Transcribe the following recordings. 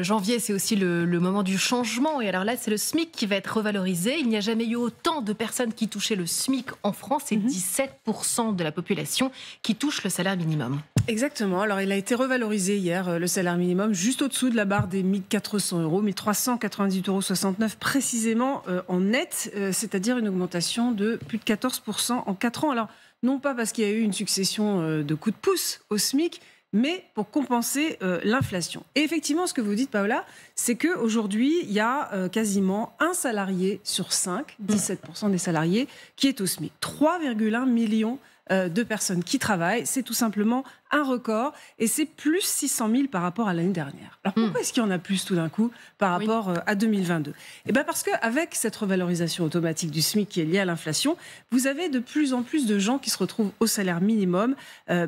Janvier, c'est aussi le moment du changement. Et alors là, c'est le SMIC qui va être revalorisé. Il n'y a jamais eu autant de personnes qui touchaient le SMIC en France. C'est 17% de la population qui touche le salaire minimum. Exactement. Alors, il a été revalorisé hier, le salaire minimum, juste au-dessous de la barre des 1 400 €, 1 398,69 € précisément en net, c'est-à-dire une augmentation de plus de 14% en 4 ans. Alors, non pas parce qu'il y a eu une succession de coups de pouce au SMIC, mais pour compenser l'inflation. Et effectivement, ce que vous dites, Paola, c'est qu'aujourd'hui, il y a quasiment un salarié sur 5, 17% des salariés, qui est au SMIC. 3,1 millions de personnes qui travaillent. C'est tout simplement un record et c'est plus 600 000 par rapport à l'année dernière. Alors pourquoi est-ce qu'il y en a plus tout d'un coup par rapport à 2022 ? Eh bien parce qu'avec cette revalorisation automatique du SMIC qui est liée à l'inflation, vous avez de plus en plus de gens qui se retrouvent au salaire minimum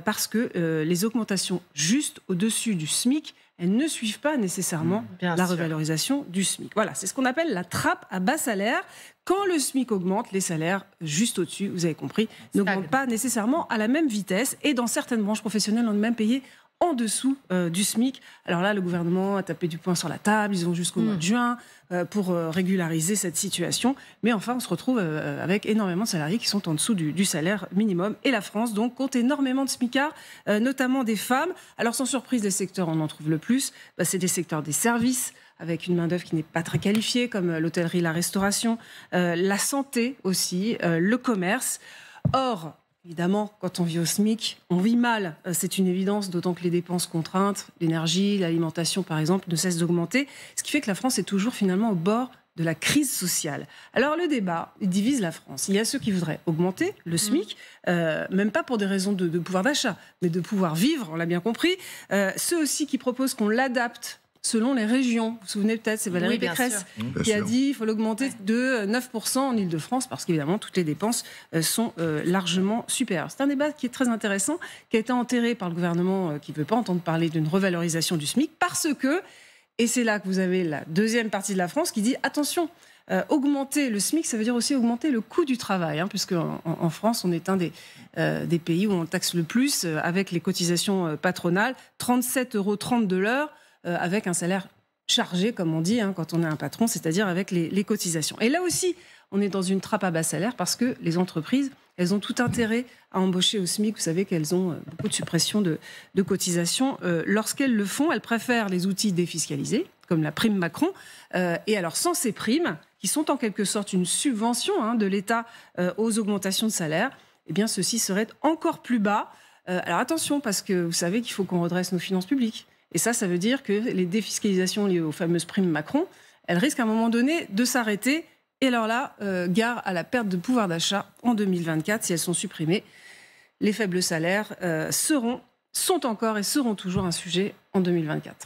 parce que les augmentations juste au-dessus du SMIC, elles ne suivent pas nécessairement la revalorisation du SMIC. Voilà, c'est ce qu'on appelle la trappe à bas salaire. Quand le SMIC augmente, les salaires juste au-dessus, vous avez compris, n'augmentent pas nécessairement à la même vitesse. Et dans certaines branches professionnelles, on est même payé en dessous du SMIC. Alors là, le gouvernement a tapé du poing sur la table. Ils ont jusqu'au mois de juin pour régulariser cette situation. Mais enfin, on se retrouve avec énormément de salariés qui sont en dessous du salaire minimum. Et la France, donc, compte énormément de smicards, notamment des femmes. Alors, sans surprise, les secteurs où on en trouve le plus, c'est des secteurs des services, avec une main-d'œuvre qui n'est pas très qualifiée, comme l'hôtellerie, la restauration, la santé aussi, le commerce. Or, évidemment, quand on vit au SMIC, on vit mal. C'est une évidence, d'autant que les dépenses contraintes, l'énergie, l'alimentation, par exemple, ne cessent d'augmenter. Ce qui fait que la France est toujours finalement au bord de la crise sociale. Alors le débat, il divise la France. Il y a ceux qui voudraient augmenter le SMIC, même pas pour des raisons de pouvoir d'achat, mais de pouvoir vivre, on l'a bien compris. Ceux aussi qui proposent qu'on l'adapte selon les régions. Vous vous souvenez peut-être, c'est Valérie Pécresse qui a dit qu'il faut l'augmenter de 9% en Ile-de-France parce qu'évidemment, toutes les dépenses sont largement supérieures. C'est un débat qui est très intéressant, qui a été enterré par le gouvernement qui ne veut pas entendre parler d'une revalorisation du SMIC parce que, et c'est là que vous avez la deuxième partie de la France qui dit attention, augmenter le SMIC, ça veut dire aussi augmenter le coût du travail, puisque en France, on est un des pays où on taxe le plus avec les cotisations patronales, 37,30 € de l'heure, avec un salaire chargé, comme on dit, quand on est un patron, c'est-à-dire avec les cotisations. Et là aussi, on est dans une trappe à bas salaire parce que les entreprises, elles ont tout intérêt à embaucher au SMIC. Vous savez qu'elles ont beaucoup de suppressions de cotisations. Lorsqu'elles le font, elles préfèrent les outils défiscalisés, comme la prime Macron. Et alors, sans ces primes, qui sont en quelque sorte une subvention de l'État aux augmentations de salaire, eh bien, ceci serait encore plus bas. Alors attention, parce que vous savez qu'il faut qu'on redresse nos finances publiques. Et ça veut dire que les défiscalisations liées aux fameuses primes Macron, elles risquent à un moment donné de s'arrêter. Et alors là, gare à la perte de pouvoir d'achat en 2024, si elles sont supprimées. Les faibles salaires sont encore et seront toujours un sujet en 2024.